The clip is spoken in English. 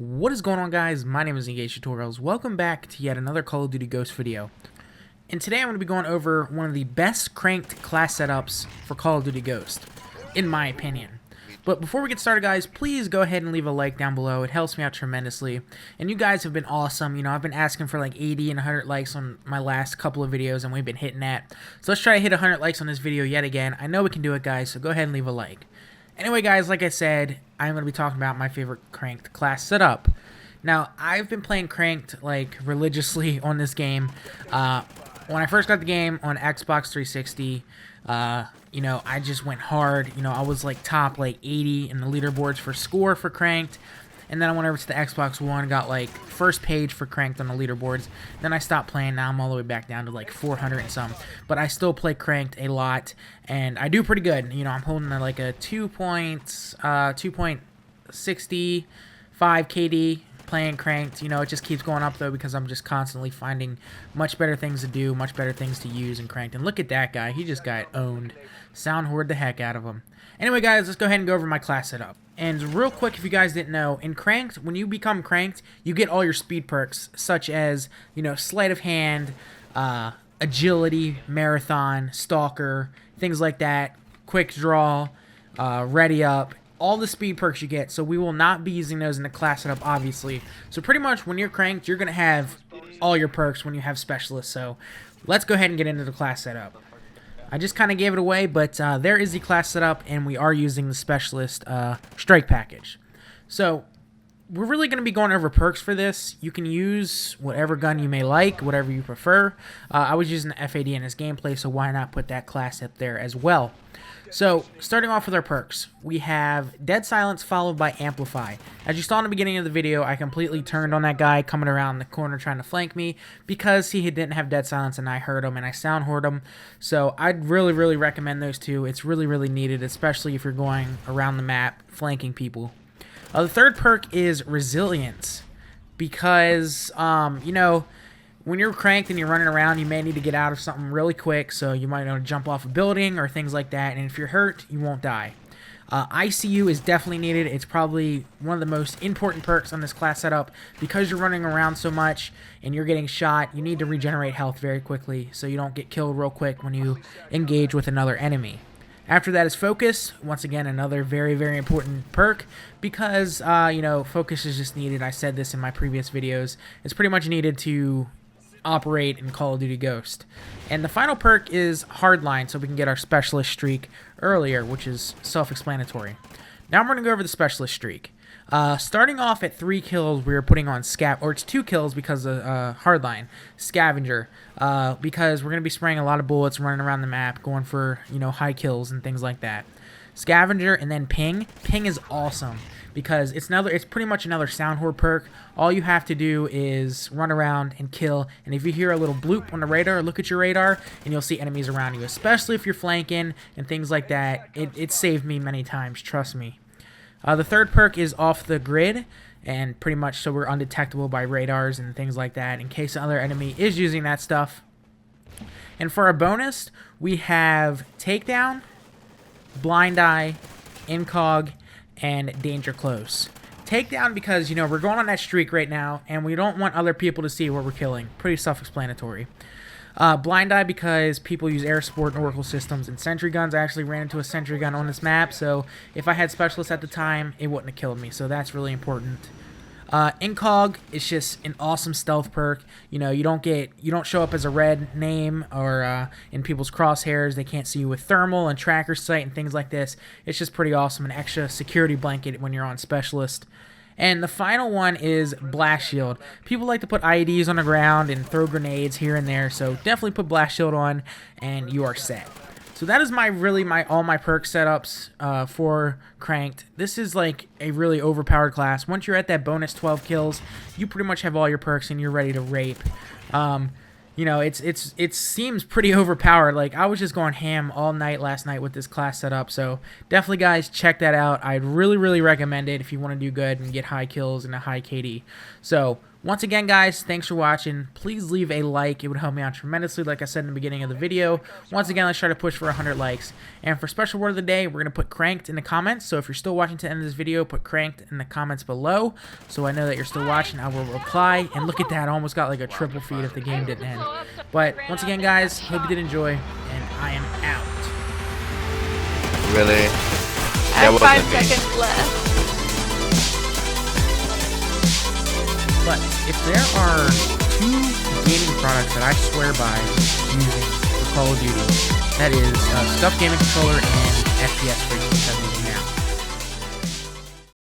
What is going on, guys? My name is Engage Tutorials. Welcome back to yet another Call of Duty Ghost video. And today I'm going to be going over one of the best cranked class setups for Call of Duty Ghost, in my opinion. But before we get started, guys, please go ahead and leave a like down below. It helps me out tremendously. And you guys have been awesome. You know, I've been asking for like 80 and 100 likes on my last couple of videos, and we've been hitting that. So let's try to hit 100 likes on this video yet again. I know we can do it, guys, so go ahead and leave a like. Anyway, guys, like I said, I'm going to be talking about my favorite cranked class setup. Now, I've been playing cranked, like, religiously on this game. When I first got the game on Xbox 360, you know, I just went hard. You know, I was, like, top, like, 80 in the leaderboards for score for cranked. And then I went over to the Xbox One, got, like, first page for cranked on the leaderboards. Then I stopped playing. Now I'm all the way back down to, like, 400 and some. But I still play cranked a lot, and I do pretty good. You know, I'm holding, like, a 2.65 KD playing cranked. You know, it just keeps going up, though, because I'm just constantly finding much better things to do, much better things to use in cranked. And look at that guy. He just got owned. Sound horde the heck out of him. Anyway, guys, let's go ahead and go over my class setup. And real quick, if you guys didn't know, in cranked, when you become cranked, you get all your speed perks, such as, you know, sleight of hand, agility, marathon, stalker, things like that, quick draw, ready up, all the speed perks you get. So we will not be using those in the class setup, obviously. So pretty much when you're cranked, you're going to have all your perks when you have specialists. So let's go ahead and get into the class setup. I just kind of gave it away, but there is the class setup, and we are using the specialist strike package. So we're really going to be going over perks for this. You can use whatever gun you may like, whatever you prefer. I was using the FAD in this gameplay, so why not put that class up there as well? So, starting off with our perks, we have Dead Silence followed by Amplify. As you saw in the beginning of the video, I completely turned on that guy coming around the corner trying to flank me because he didn't have Dead Silence and I heard him and I sound horde him. So, I'd really recommend those two. It's really needed, especially if you're going around the map flanking people. The third perk is Resilience because, you know, when you're cranked and you're running around, you may need to get out of something really quick, so you might want to jump off a building or things like that, and if you're hurt, you won't die. ICU is definitely needed. It's probably one of the most important perks on this class setup. Because you're running around so much and you're getting shot, you need to regenerate health very quickly so you don't get killed real quick when you engage with another enemy. After that is Focus. Once again, another very important perk because, you know, Focus is just needed. I said this in my previous videos. It's pretty much needed to operate in Call of Duty Ghost. And the final perk is Hardline, so we can get our specialist streak earlier, which is self-explanatory. Now I'm going to go over the specialist streak. Starting off at 3 kills, we're putting on or it's 2 kills because of Hardline, Scavenger, because we're going to be spraying a lot of bullets, running around the map, going for, you know, high kills and things like that. Scavenger and then Ping. Ping is awesome because it's pretty much another sound horde perk. All you have to do is run around and kill, and if you hear a little bloop on the radar, look at your radar and you'll see enemies around you, especially if you're flanking and things like that. It saved me many times, trust me. The third perk is Off the Grid, and pretty much so we're undetectable by radars and things like that in case another enemy is using that stuff. And for our bonus, we have Takedown, Blind Eye, Incog, and Danger Close. Takedown because, you know, we're going on that streak right now, and we don't want other people to see what we're killing. Pretty self-explanatory. Blind Eye because people use air support and Oracle systems and sentry guns. I actually ran into a sentry gun on this map, so if I had specialists at the time, it wouldn't have killed me, so that's really important. Incog is just an awesome stealth perk. You know, you don't show up as a red name or in people's crosshairs. They can't see you with thermal and tracker sight and things like this. It's just pretty awesome. An extra security blanket when you're on specialist. And the final one is Blast Shield. People like to put IEDs on the ground and throw grenades here and there, so definitely put Blast Shield on and you are set. So that is all my perk setups for cranked. This is like a really overpowered class. Once you're at that bonus 12 kills, you pretty much have all your perks and you're ready to rape. You know, it seems pretty overpowered. Like, I was just going ham all night last night with this class setup. So definitely, guys, check that out. I'd really recommend it if you want to do good and get high kills and a high KD. So Once again, guys, thanks for watching. Please leave a like. It would help me out tremendously, like I said in the beginning of the video. Once again, let's try to push for 100 likes. And for special word of the day, we're going to put cranked in the comments. So if you're still watching to the end of this video, put cranked in the comments below, so I know that you're still watching. I will reply. And look at that. I almost got like a triple feed if the game didn't end. But once again, guys, hope you did enjoy. And I am out. Really? I have 5 seconds left. But if there are 2 gaming products that I swear by using for Call of Duty, that is Stuff Gaming Controller and FPS 370.